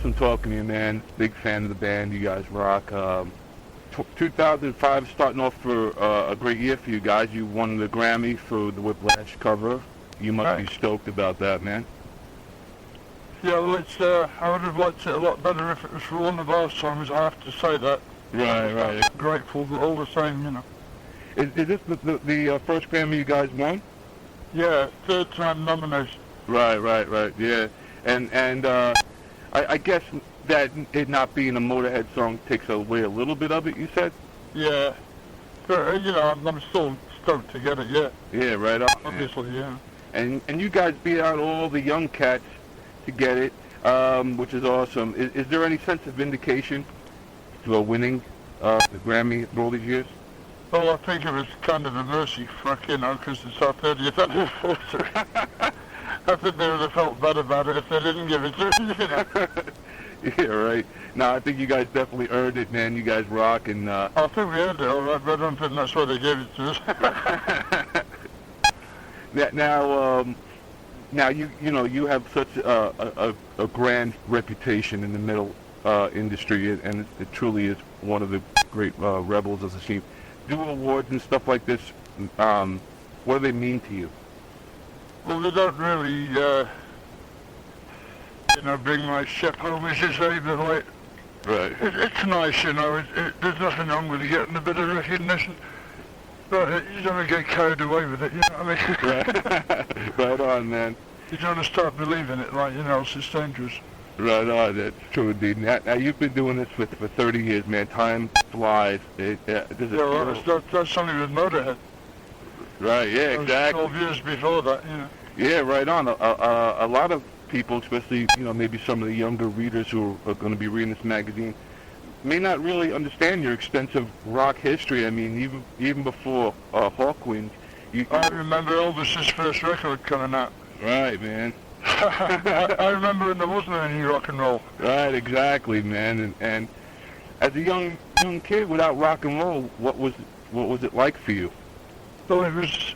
awesome talking to you, man. Big fan of the band. You guys rock. 2005 starting off for a great year for you guys. You won the Grammy for the Whiplash cover. You must be stoked about that, man. Yeah, well, I would have liked it a lot better if it was for one of our songs, I have to say that. Right. I'm grateful, but all the same, you know. Is this the first Grammy you guys won? Yeah, third time nomination. Right, yeah. And I guess that it not being a Motorhead song takes away a little bit of it, you said? Yeah. But, you know, I'm still stoked to get it, yeah. Yeah, right on. Obviously, yeah. And you guys beat out all the young cats to get it, which is awesome. Is there any sense of vindication to winning the Grammy for all these years? Well, I think it was kind of a mercy, you know, because it's our 30th anniversary. I think they would have felt bad about it if they didn't give it to us, you know. Yeah, right. No, I think you guys definitely earned it, man. You guys rock, and I think we earned it, all right, but I don't think that's why they gave it to us. Now you have such a grand reputation in the metal industry, and it truly is one of the great rebels of the scene. Do awards and stuff like this, what do they mean to you? Well, they don't really, bring my ship home, as you say, but like, right. It's nice, you know, there's nothing wrong with getting a bit of recognition, but you don't get carried away with it, you know what I mean? Right on, man. You don't want to start believing it, like, you know, it's dangerous. Right on, that's true indeed. Now you've been doing this for 30 years, man. Time flies. That's only with Motorhead. Right, yeah, exactly. 12 years before that, you know. Yeah, right on. A lot of people, especially, maybe some of the younger readers who are going to be reading this magazine, may not really understand your extensive rock history. I mean, even before Hawkwind. I remember Elvis's first record coming out. Right, man. I remember when there wasn't any rock and roll. Right, exactly, man. And as a young kid without rock and roll, what was it like for you? Well, it was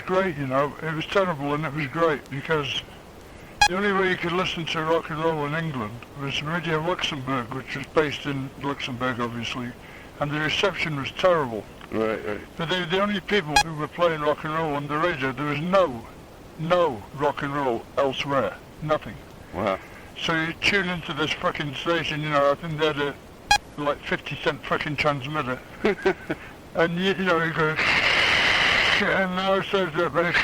great, you know. It was terrible and it was great because the only way you could listen to rock and roll in England was Radio Luxembourg, which was based in Luxembourg, obviously, and the reception was terrible. Right. But they were the only people who were playing rock and roll on the radio. There was no rock and roll elsewhere. Nothing. Wow. So you tune into this fucking station, you know, I think they had a, 50-cent fucking transmitter. And you know, you go, and now it says that, but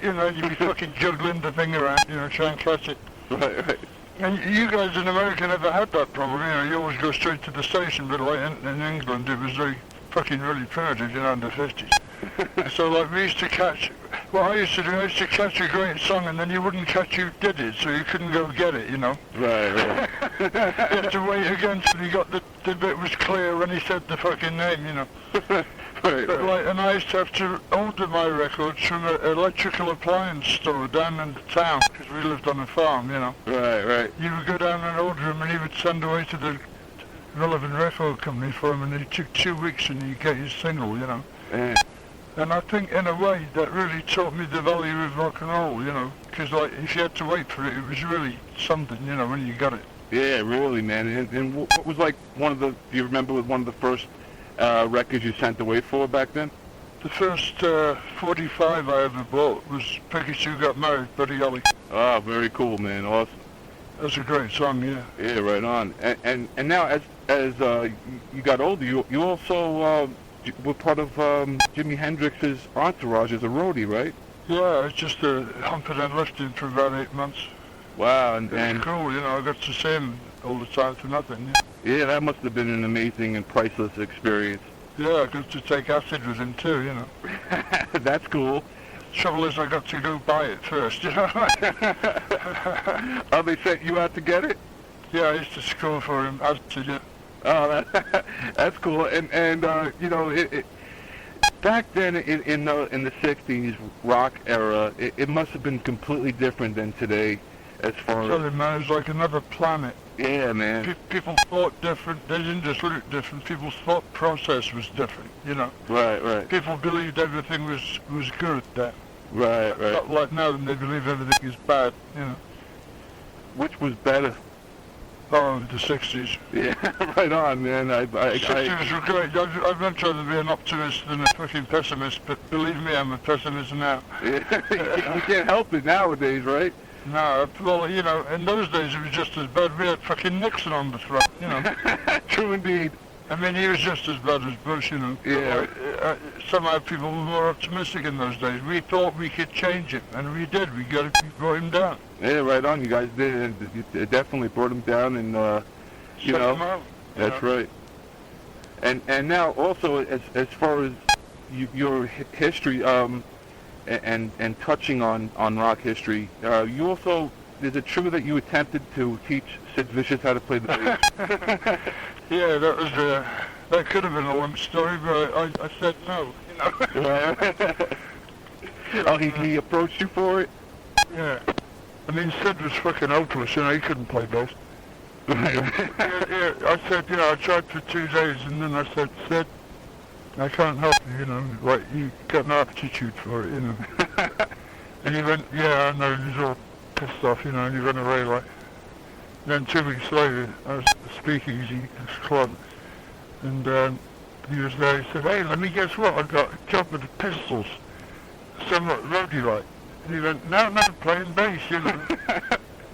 you know, you'd be fucking juggling the thing around, you know, try and catch it. Right. And you guys in America never had that problem, you know, you always go straight to the station, but like in England it was really primitive, you know, in the 50s. So like we used to catch, what I used to do, I used to catch a great song and then you wouldn't catch who did it, so you couldn't go get it, you know. Right. You had to wait again till he got the bit was clear when he said the fucking name, you know. Right. But like, and I used to have to order my records from an electrical appliance store down in the town, because we lived on a farm, you know. Right. You would go down and order them and he would send away to the relevant record company for him, and it took 2 weeks and you get his single, you know. Yeah. And I think in a way that really taught me the value of rock and roll, you know, because like if you had to wait for it, it was really something, you know, when you got it. Yeah, really, man. And what was like do you remember one of the first records you sent away for back then? The first 45 I ever bought was Peggy Sue Got Married, Buddy Holly. Ah, very cool, man. Awesome. That's a great song, yeah. Yeah, right on. And now as you got older, you also were part of Jimi Hendrix's entourage as a roadie, right? Yeah, I just humping and lifting for about 8 months. Wow, and cool, you know, I got to see him all the time for nothing, yeah. Yeah, that must have been an amazing and priceless experience. Yeah, I got to take acid with him too, you know. That's cool. Trouble is I got to go buy it first, you know. Oh, they sent you out to get it? Yeah, I used to score for him, acid, yeah. Oh, that's cool. And you know, back then in the 60s rock era, it must have been completely different than today as far as... Sorry, man, it was like another planet. Yeah, man. People thought different. They didn't just look different. People's thought process was different, you know. Right. People believed everything was good then. Right. Not like now, they believe everything is bad, you know. which was better? Oh, the 60s. Yeah, right on, man. The 60s were great. I've been trying to be an optimist and a fucking pessimist, but believe me, I'm a pessimist now. Yeah, you can't help it nowadays, right? No, well, you know, in those days it was just as bad. We had fucking Nixon on the throne, you know. True indeed. I mean, he was just as bad as Bush, you know. Yeah. Somehow people were more optimistic in those days. We thought we could change it, and we did. We brought him down. Yeah, right on. You guys did, and you definitely brought him down, and you Shut know, him out, that's you know. right. And now also as far as your history, and touching on rock history, you also, is it true that you attempted to teach Sid Vicious how to play the bass? Yeah, that could have been a long story, but I said no, you know. Oh, he approached you for it? Yeah. I mean, Sid was fucking hopeless, you know, he couldn't play bass. Yeah, I said, you know, I tried for 2 days, and then I said, Sid, I can't help you, you know, like, you got no aptitude for it, you know. And he went, yeah, I know, he was all pissed off, you know, and he went away, like. Then 2 weeks later, I was at the Speakeasy club, and he was there. He said, "Hey, let me guess what? I got a job with the Pistols, somewhat roadie like." And he went, "No, I'm not playing bass, you know."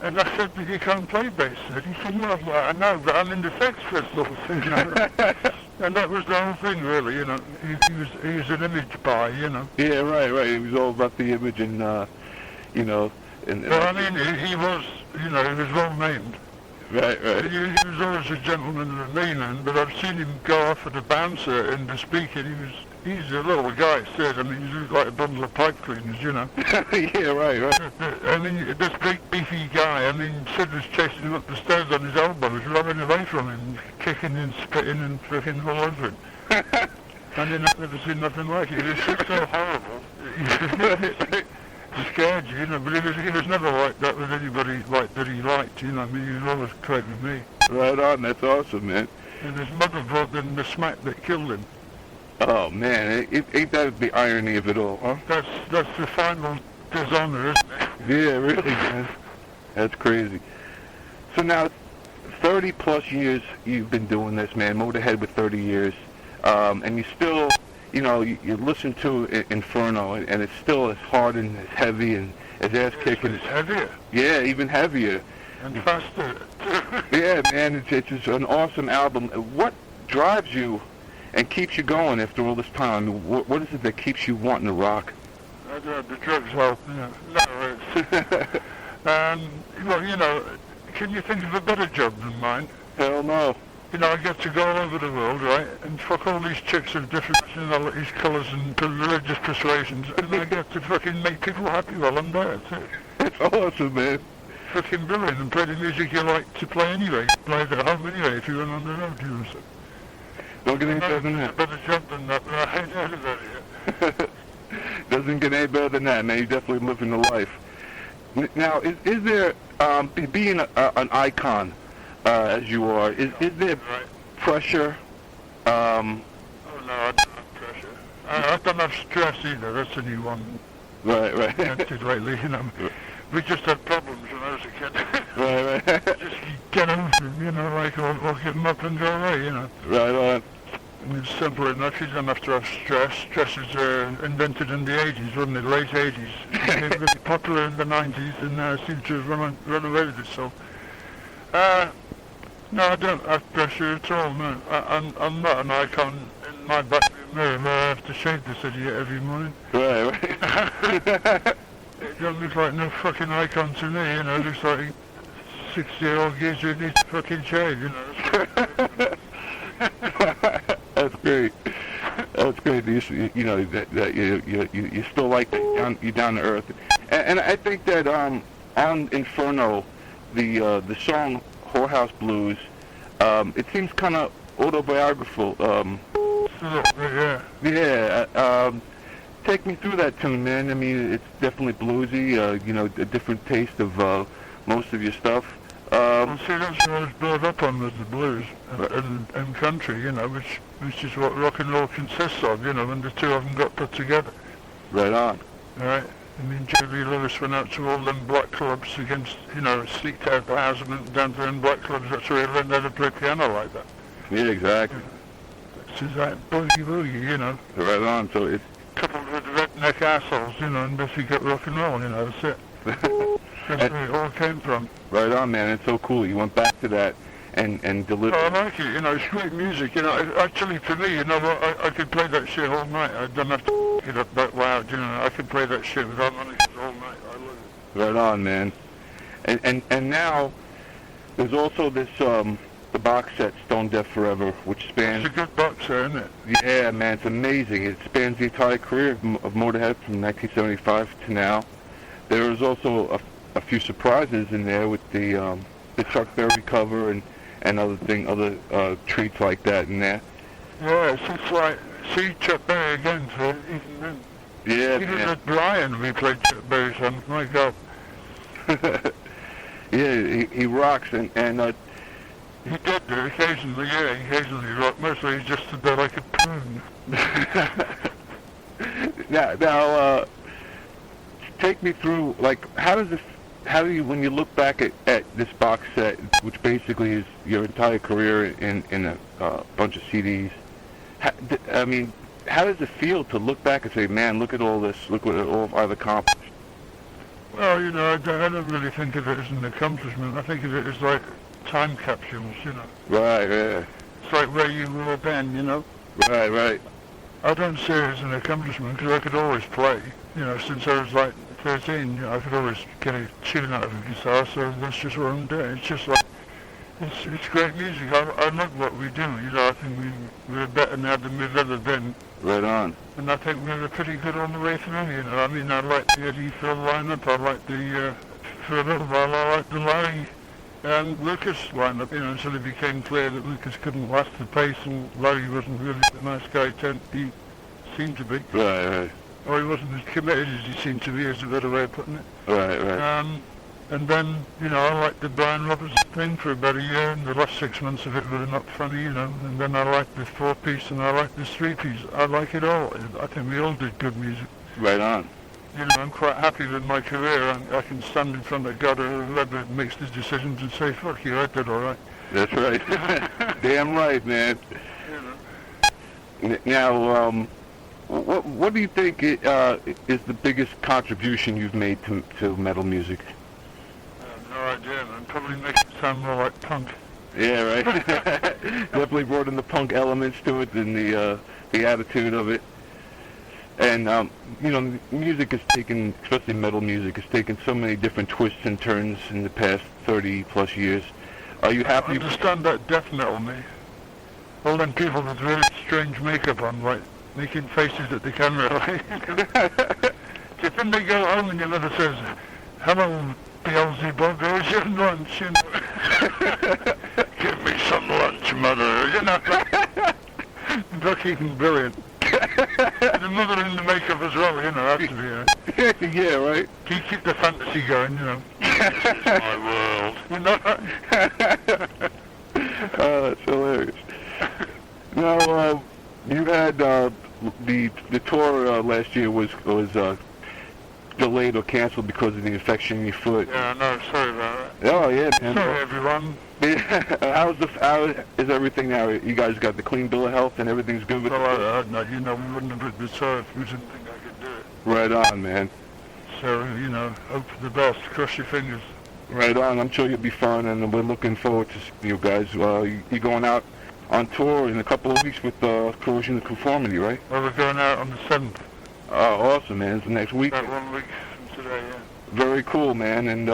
And I said, "But you can't play bass." And he said, "Well, I know, but I'm in the Sex Pistols, you know." And that was the whole thing, really, you know. He was an image buy, you know. Yeah, right. It was all about the image, and you know. Well, I mean, he was, you know, he was well named. Right. He was always a gentleman and a man, but I've seen him go off at a bouncer and to speak, and he's a little guy, Sid. I mean, he's like a bundle of pipe cleaners, you know. Yeah, right. I mean, this big beefy guy, I mean, Sid was chasing him up the stairs on his elbows, running away from him, kicking and spitting and freaking all over him. And then I've never seen nothing like it. It was just so horrible. He scared you, you know, but he was never like that with anybody like that he liked, you know. I mean, he was always straight with me. Right on, that's awesome, man. And his mother brought in the smack that killed him. Oh, man, ain't that the irony of it all, huh? That's the final dishonor, isn't it? Yeah, really, man. That's crazy. So now, 30 plus years you've been doing this, man, Motorhead with 30 years, and you still... You know, you listen to Inferno, and it's still as hard and as heavy and as ass-kicking. It's heavier. Yeah, even heavier. And faster. Yeah, man, it's just an awesome album. What drives you and keeps you going after all this time? What is it that keeps you wanting to rock? The drugs help, yeah. No, it's... well, you know, can you think of a better job than mine? Hell no. You know, I get to go all over the world, right, and fuck all these chicks of different nationalities, colours and religious persuasions, and I get to fucking make people happy while I'm there, too. It's awesome, man. Fucking brilliant, and play the music you like to play anyway. Play it at home anyway if you went on the road, you know. So. Don't get any better than that. Better job than that, but I ain't heard about it yet. Doesn't get any better than that, man. You're definitely living the life. Now, is there, being an icon, as you are, is there pressure? Oh no, I don't have pressure. I don't have stress either. That's a new one. Right. Invented lately, you know. We just had problems when I was a kid. Right. Just get over them, you know, like or get them up and go away, you know. Right on. And it's simple enough. You don't have to have stress. Stress was invented in the 80s, wasn't it? Late 80s. It was really popular in the 90s, and seemed to have run away with itself. No, I don't have pressure at all, no. I'm not an icon in my bathroom mirror where I have to shave this idiot every morning. Right. It don't look like no fucking icon to me, you know. It looks like a 6-year-old geezer who needs to fucking shave, you know. That's great. That's great. You know that you still like that. You're down to earth, and I think that on Inferno, the song Whorehouse Blues, it seems kind of autobiographical. Yeah. Yeah. Take me through that tune, man. I mean, it's definitely bluesy. You know, a different taste of most of your stuff. Well, see, that's what I was brought up on, was the blues and country, you know, which is what rock and roll consists of, you know, when the two of them got put together. Right on. Right? I mean, Jerry Lewis went out to all them black clubs against, you know, sleeked out the house and down to them black clubs. That's where he learned how to play piano like that. Yeah, exactly. It's just like boogie boogie, you know. Right on. So it's Coupled with redneck assholes, you know, and basically get rock and roll, you know, that's it. That's where it all came from. right on, man. It's so cool. You went back to that and delivered. Oh, I like it, you know, it's great music, you know. Actually, for me, you know, I could play that shit all night. I don't have to get up that loud, you know. I could play that shit with harmonicas all night. I love it. Right on, man. And now there's also this the box set Stone Deaf Forever, which spans. It's a good box set, isn't it? Yeah, man, it's amazing. It spans the entire career of Motorhead from 1975 to now. There is also a few surprises in there with the Chuck Berry cover and other treats like that in there. Yeah, it's just like, see Chuck Berry again, so even then. Yeah, Even man. at Brian, we played Chuck Berry songs, my God. Yeah, he rocks, and He did do occasionally, yeah, occasionally rock. Mostly he's just a bit like a prune. now, take me through, like, how do you, when you look back at this box set, which basically is your entire career in a bunch of CDs, I mean, how does it feel to look back and say, man, look at all this, look what all I've accomplished? Well, you know, I don't really think of it as an accomplishment. I think of it as like time capsules, you know. Right, yeah. It's like where you were then, you know. Right. I don't see it as an accomplishment because I could always play. You know, since I was like 13, you know, I could always get a tune out of a guitar, so that's just what I'm doing. It's just like, it's great music. I love what we do, you know. I think we're better now than we've ever been. Right on. And I think we're pretty good on the way through, you know. I mean, I like the Eddie Phil lineup. I like the, for a little while, I like the Larry and Lucas lineup, you know, until it became clear that Lucas couldn't last the pace and Larry wasn't really the nice guy he seemed to be. Right. Or he wasn't as committed as he seemed to be, is a better way of putting it. Right. And then, you know, I liked the Brian Robertson thing for about a year, and the last 6 months of it were not funny, you know. And then I liked the 4-piece and I liked the 3-piece. I like it all. I think we all did good music. Right on. You know, I'm quite happy with my career. I can stand in front of God or whoever makes the decisions and say, fuck you, I did all right. That's right. Damn right, man. You know. Now, what do you think is the biggest contribution you've made to metal music? I have no idea, man. Probably makes it sound more like punk. Yeah, right. Definitely brought in the punk elements to it and the attitude of it. And you know, music has taken, especially metal music, has taken so many different twists and turns in the past 30 plus years. Are you happy? I understand that death metal, mate. All them people with really strange makeup on, like making faces at the camera. Do you think they go home and your mother says, "Hello, Beelzebub, here's your lunch," you know? Give me some lunch, mother, you know? Fucking brilliant. The mother in the makeup as well, you know, has to be, Yeah, right. keep the fantasy going, you know. This is my world. You know? Oh, that's hilarious. Now, you had the tour last year was delayed or canceled because of the infection in your foot. Yeah, no, sorry about that. Oh yeah, man. Sorry, everyone. Yeah. How is everything now? You guys got the clean bill of health and everything's good with it? Well, no, you know, we wouldn't have booked the tour if we didn't think I could do it. Right on, man. So, you know, hope for the best. Cross your fingers. Right on. I'm sure you'll be fun, and we're looking forward to seeing you guys. You're going out on tour in a couple of weeks with Corrosion of Conformity, right? Well, we're going out on the 7th. Oh, awesome, man. It's next week. About 1 week from today, yeah. Very cool, man, and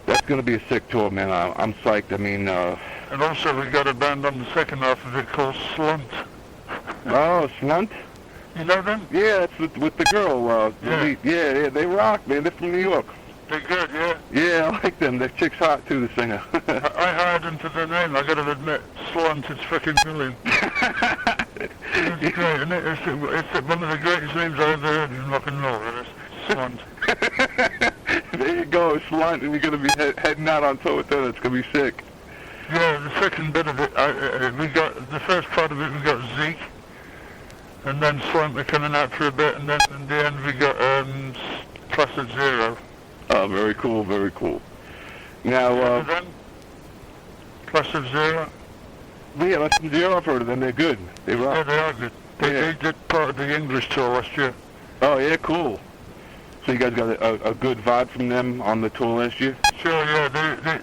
that's going to be a sick tour, man. I'm psyched. I mean, And also, we got a band on the second half of it called Slunt. Oh, Slunt? You know them? Yeah, it's with the girl. Yeah. Lead. Yeah, they rock, man. They're from New York. They're good, yeah. Yeah, I like them. That chick's hot, too, the singer. I hired them for their name. I got to admit, Slunt is freaking brilliant. It's great, isn't it? It's one of the greatest names I've ever heard in rock and roll. It is Slunt. There you go, Slunt, and you're going to be heading out on tour with them. It's going to be sick. Yeah, the second bit of it, we got, the first part of it we got Zeke, and then Slunt are coming out for a bit, and then in the end we got Class of Zero. Oh, very cool, very cool. Now, Then? Class of Zero? yeah, that's some Zero. I've heard of them. They're good. They Yeah, rock. they are good. They did part of the English tour last year. Oh, yeah, cool. So you guys got a good vibe from them on the tour last year? Sure, yeah,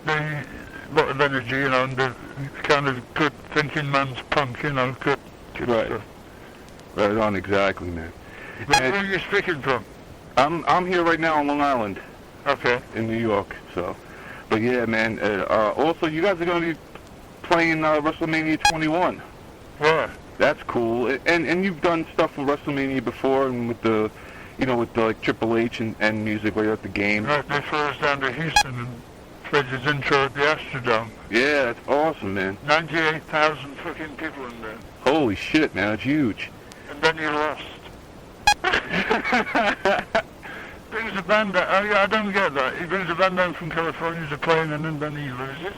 they a lot of energy, you know, and they're kind of good thinking man's punk, you know, good Right. stuff. Right on, exactly, man. Where are you speaking from? I'm here right now on Long Island Okay. in New York, so. But yeah, man, also you guys are going to be playing WrestleMania 21. Where? That's cool. And you've done stuff with WrestleMania before and with the, you know, with the, like Triple H and music right at the game. Right, they flew us down to Houston and played his intro at the Astrodome. Yeah, that's awesome, man. 98,000 fucking people in there. Holy shit, man, that's huge. And then he lost. Brings a band down. Oh yeah, I don't get that. He brings a band down from California to play and then he loses.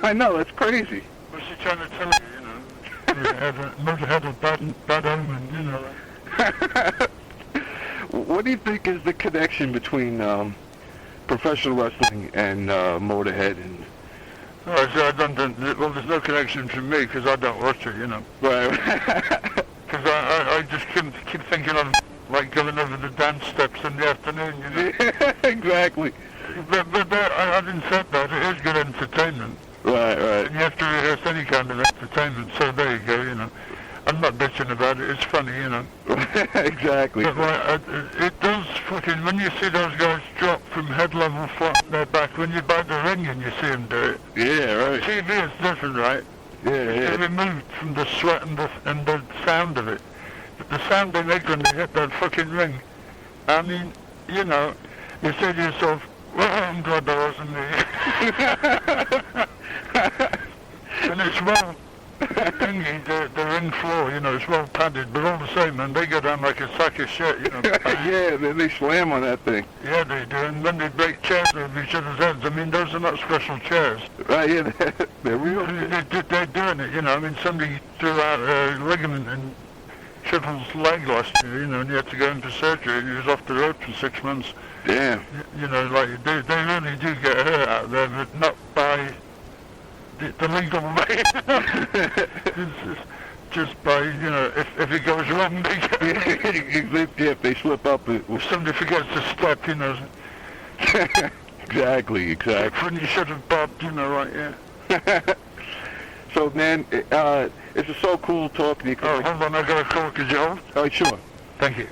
I know, that's crazy. What's he trying to tell you, you know? Must have had a bad omen, you know. What do you think is the connection between professional wrestling and Motorhead? And Oh, so I don't think, well, there's no connection to me because I don't watch it, you know. right. Because I just keep thinking of like going over the dance steps in the afternoon, you know. Exactly. But having said that, it is good entertainment. Right. And you have to rehearse any kind of entertainment, so there you go, you know. I'm not bitching about it, it's funny, you know. Exactly. But like, it does fucking, when you see those guys drop from head level flat on their back, when you buy the ring and you see them do it. Yeah, right. TV is different, right? Yeah, It's yeah. removed from the sweat and the sound of it. But the sound they make when they hit that fucking ring, I mean, you know, you say to yourself, well, I'm glad I wasn't there. And it's well thingy, the ring floor, you know, it's well padded, but all the same, man, they go down like a sack of shit, you know. Yeah, they slam on that thing. Yeah, they do, and then they break chairs over each other's heads. I mean, those are not special chairs. Right, yeah, they're real. They're doing it, you know. I mean, somebody threw out a ligament in Tripple's leg last year, you know, and he had to go in for surgery, and he was off the road for 6 months. Damn. You know, like, they really do get hurt out there, but not by the legal way. It's just by, you know, if it goes wrong, they get If they slip up, if somebody forgets to step, you know. Exactly. When you should have bobbed, you know, right, yeah. So, man, it's just so cool talking to you. Oh, hold on, I got a call, could you hold? Oh, sure. Thank you.